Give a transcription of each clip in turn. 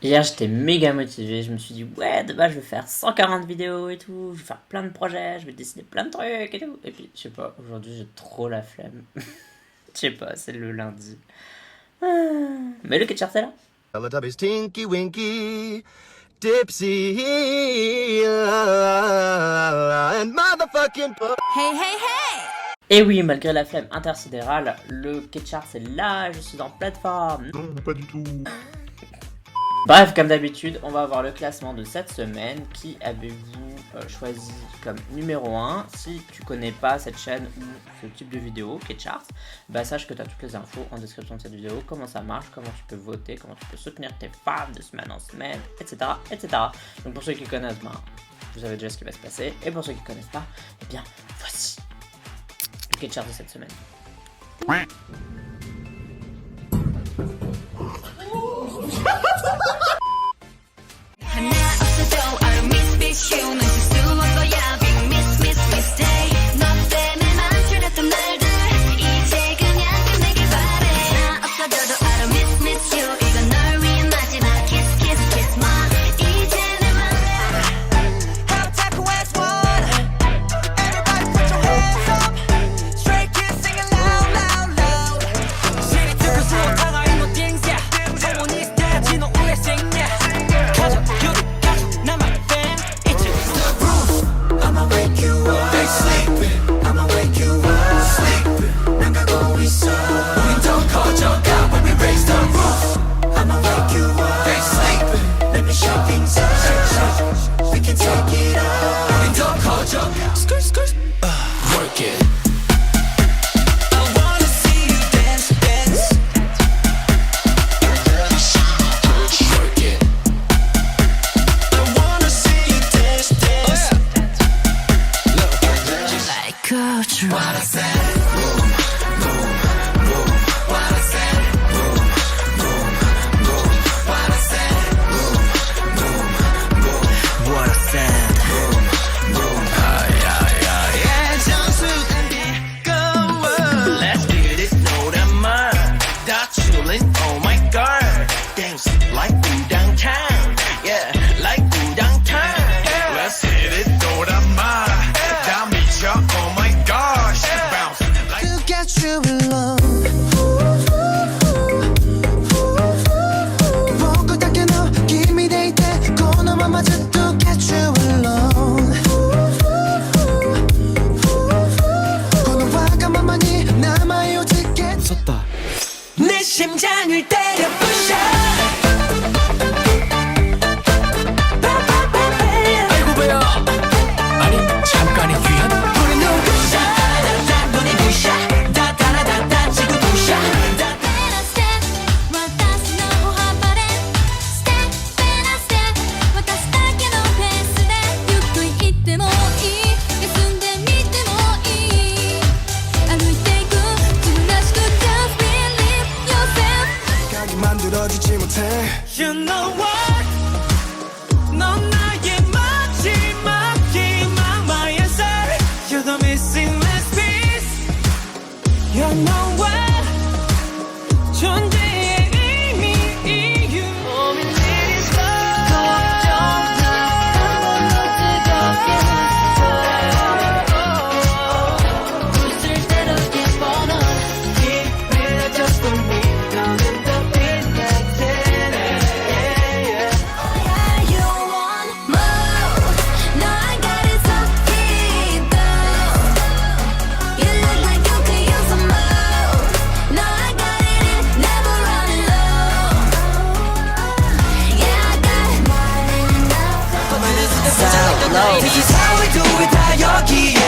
Hier, j'étais méga motivé. Je me suis dit, ouais, demain, je vais faire 140 vidéos et tout. Je vais faire plein de projets. Je vais décider plein de trucs et tout. Et puis, je sais pas, aujourd'hui, j'ai trop la flemme. Je sais pas, c'est le lundi. Ah. Mais le ketchup, c'est là. Teletubbies Tinky Winky, Dipsy, and motherfucking Hey, hey, hey! Et oui, malgré la flemme intersidérale, le ketchup, c'est là. Je suis en plateforme. Non, pas du tout. Bref, comme d'habitude, on va voir le classement de cette semaine. Qui avez-vous choisi comme numéro 1? Si tu connais pas cette chaîne ou ce type de vidéo, Ketcharts, bah sache que tu as toutes les infos en description de cette vidéo, comment ça marche, comment tu peux voter, comment tu peux soutenir tes fans de semaine en semaine, etc. etc. Donc pour ceux qui connaissent, bah, vous savez déjà ce qui va se passer. Et pour ceux qui connaissent pas, eh bien voici le Ketcharts de cette semaine. 하나 없어도 I miss miss you 넌 실수한 거야 big miss miss mistake 너 때문에 망설였던 날들 이제 그냥 끝내길 바래 나 없어져도 I miss miss you 이건 널 위한 마지막 kiss kiss kiss my 이제 내 맘에 How type of as one Everybody put your hands up Straight kids singing loud loud loud 시리 듣고 수업하가 이모 띵스야 소문이 스타지 너 우회 생냐 가족 유리 가족 나만 fan It's just the roof I'ma wake you up They sleeping I'ma wake you up Sleeping 난 가고 있어 우린 더 커져가 When we raise the roof I'ma wake you up They sleeping Let me shake things up We can take it up 우린 더 커져가 Skirt skirt Work it I wanna see you dance dance Work it I wanna see you dance dance Like a dream What I said Boom boom boom What I said Boom boom boom What I said Boom boom boom What I said Boom boom Yeah 정수된 비꺼워 Let's get it, know that man. That chillin', oh my god. Dance like Udang Town. Yeah, like Udang Town. Let's hit it, know that man. That meets ya, oh my gosh. Bounce like To get you alone僕だけの君でいてこのままずっと get you alone このわがままに名前を付け내 심장을 때려 부셔 아이고 배야. 아니 잠깐이 귀한. 우리 눈부셔 다다다 눈이 부셔 다다다다 지구 부셔 Better step 私の歩幅で Step better step 私だけのペースでゆっくり行ってもいい休んでみてもいい歩いていく自分らしく Just believe yourself 각이 만들어지지 못해 You know what 넌 나의 마지막 희망 My answer You're the missing last piece You know what 존재의 의미 이유 고민이 있어 걱정도 너무 뜨겁게 웃을 때도 예뻐 넌 Keep it just for me 너는 더 빛날 테네 You want more No I got it so deep down You look like you could use some more No I got it never running low Yeah I got it more than enough This is how we do it 다 여기에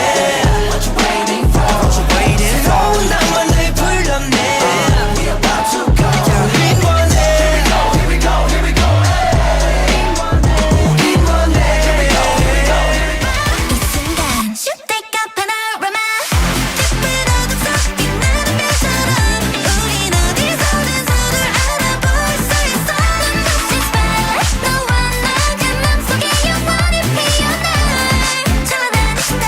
What you waiting for What you waiting for 나만을 불렀네 We about to go 우린 원해 Here we go Here we go 우린 원해 이 순간 슈대가 파노라마 찌푸려도 섞인 나는 별처럼 우린 어디서든 서로를 알아볼 수 있어 눈부신 spotlight 너와 나의 맘속에 영원히 피어나 찾아다니신다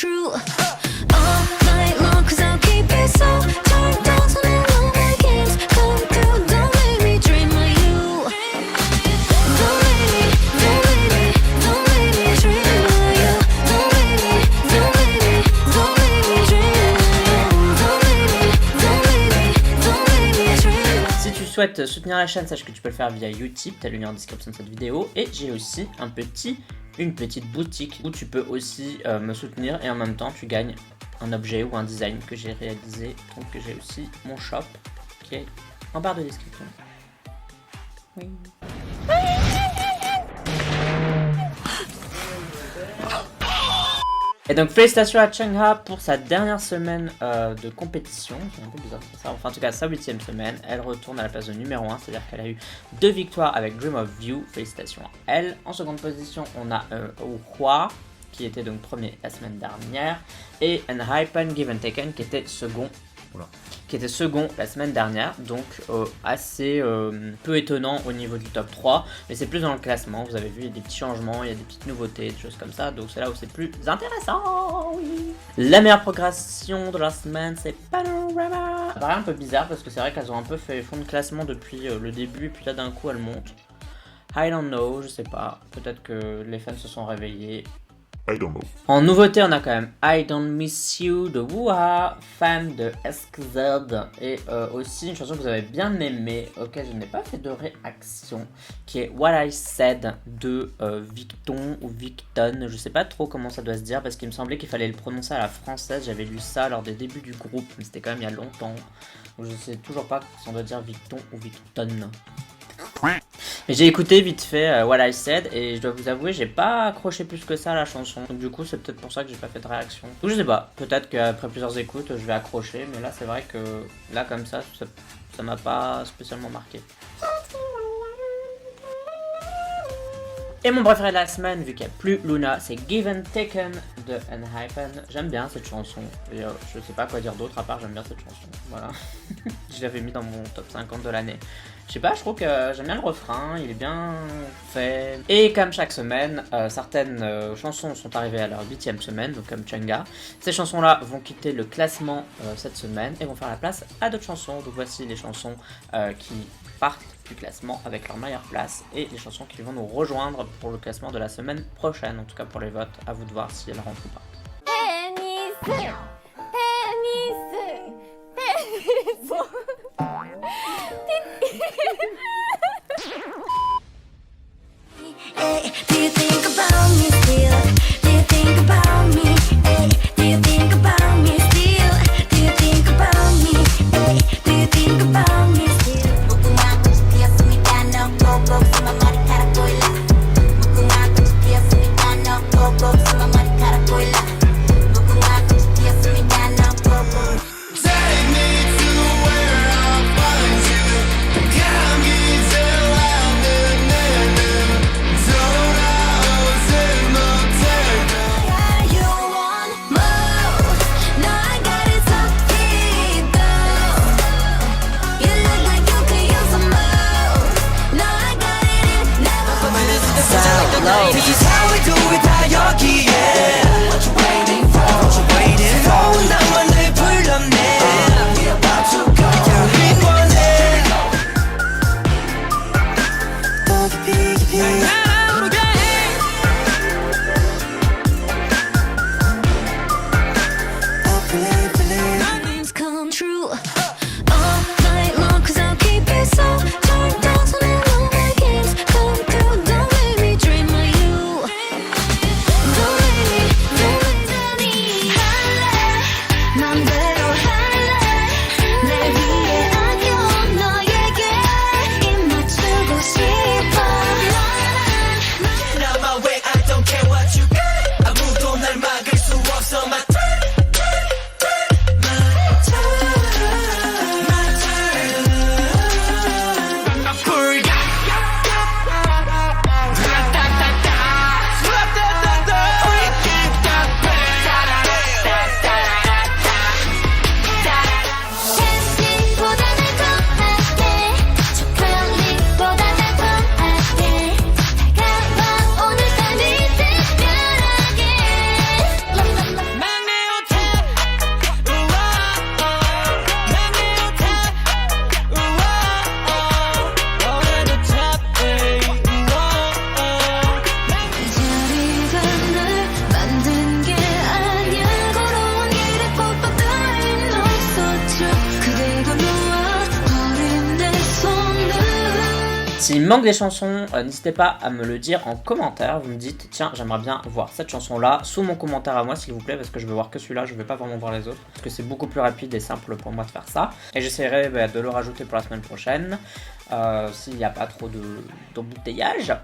true. All night long, 'cause I'll keep it so turned on. So that all my games come true. Don't make me dream of you. Don't make me dream of you. Don't make me dream of you. Si tu souhaites soutenir la chaîne, sache que tu peux le faire via Utip, t'as le lien en description de cette vidéo. Et j'ai aussi une petite boutique où tu peux aussi me soutenir et en même temps tu gagnes un objet ou un design que j'ai réalisé. Donc j'ai aussi mon shop qui est en barre de description. Oui. Et donc félicitations à Chungha pour sa dernière semaine de compétition. C'est un peu bizarre ça. Enfin en tout cas sa 8ème semaine. Elle retourne à la place de numéro 1. C'est à dire qu'elle a eu 2 victoires avec Dream of You. Félicitations à elle. En seconde position on a Hua qui était donc premier la semaine dernière. Et Enhypen Give and Taken qui était second. La semaine dernière, donc assez peu étonnant au niveau du top 3, mais c'est plus dans le classement, vous avez vu, il y a des petits changements, il y a des petites nouveautés, des choses comme ça, donc c'est là où c'est plus intéressant, oui. La meilleure progression de la semaine, c'est Panorama. Ça paraît un peu bizarre parce que c'est vrai qu'elles ont un peu fait fond de classement depuis le début, et puis là d'un coup elles montent. I don't know, je sais pas, peut-être que les fans se sont réveillés. I don't know. En nouveauté, on a quand même I Don't Miss You de Wua, Fan de SKZ et aussi une chanson que vous avez bien aimée, auquel je n'ai pas fait de réaction, qui est What I Said de Victon ou Victon. Je sais pas trop comment ça doit se dire parce qu'il me semblait qu'il fallait le prononcer à la française. J'avais lu ça lors des débuts du groupe, mais c'était quand même il y a longtemps. Donc je sais toujours pas si on doit dire Victon ou Victon. Mais j'ai écouté vite fait What I Said et je dois vous avouer j'ai pas accroché plus que ça à la chanson, donc du coup c'est peut-être pour ça que j'ai pas fait de réaction. Donc je sais pas, peut-être qu'après plusieurs écoutes je vais accrocher, mais là c'est vrai que là comme ça m'a pas spécialement marqué. Et mon préféré de la semaine, vu qu'il n'y a plus Luna, c'est Give and Taken de Enhypen. J'aime bien cette chanson, et je sais pas quoi dire d'autre à part j'aime bien cette chanson, voilà. Je l'avais mis dans mon top 50 de l'année. Je sais pas, je trouve que j'aime bien le refrain, il est bien fait. Et comme chaque semaine, certaines chansons sont arrivées à leur 8ème semaine, donc comme Chungha. Ces chansons-là vont quitter le classement cette semaine et vont faire la place à d'autres chansons. Donc voici les chansons qui partent du classement avec leur meilleure place et les chansons qui vont nous rejoindre pour le classement de la semaine prochaine. En tout cas pour les votes, à vous de voir si elles rentrent ou pas. Do you think about me still? Do you think about me? Do you think about me still? Do you think about me? Do you think about me still? 무궁화 꽃이 피었습니다. 너 꼭꼭 숨어 머리카락 보일라. 무궁화 꽃이 피었습니다. 너 꼭꼭 숨어 머리카락 보일라. S'il manque des chansons, n'hésitez pas à me le dire en commentaire. Vous me dites, tiens, j'aimerais bien voir cette chanson-là sous mon commentaire à moi, s'il vous plaît, parce que je veux voir que celui-là, je veux pas vraiment voir les autres, parce que c'est beaucoup plus rapide et simple pour moi de faire ça. Et j'essaierai de le rajouter pour la semaine prochaine, s'il n'y a pas trop d'embouteillage.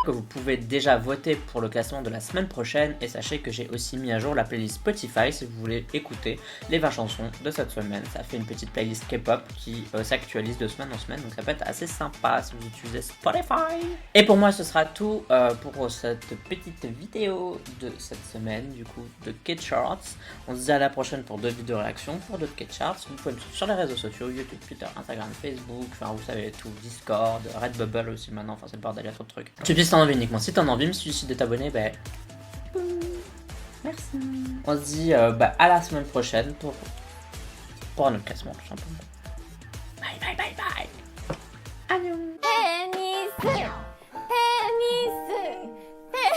Que vous pouvez déjà voter pour le classement de la semaine prochaine, et sachez que j'ai aussi mis à jour la playlist Spotify si vous voulez écouter les 20 chansons de cette semaine. Ça fait une petite playlist K-pop qui s'actualise de semaine en semaine, donc ça peut être assez sympa si vous utilisez Spotify. Et pour moi ce sera tout pour cette petite vidéo de cette semaine, du coup de K-Charts. On se dit à la prochaine pour d'autres vidéos réactions, pour d'autres K-Charts. Vous pouvez me suivre sur les réseaux sociaux, YouTube, Twitter, Instagram, Facebook, enfin vous savez tout, Discord, Redbubble aussi maintenant, enfin c'est le bordel, il y a trop de trucs. Tu puisses t'en envie uniquement. Si t'en as envie, me suffit de t'abonner, merci. On se dit à la semaine prochaine pour un autre classement tout simplement. Bye bye bye bye. Adieu.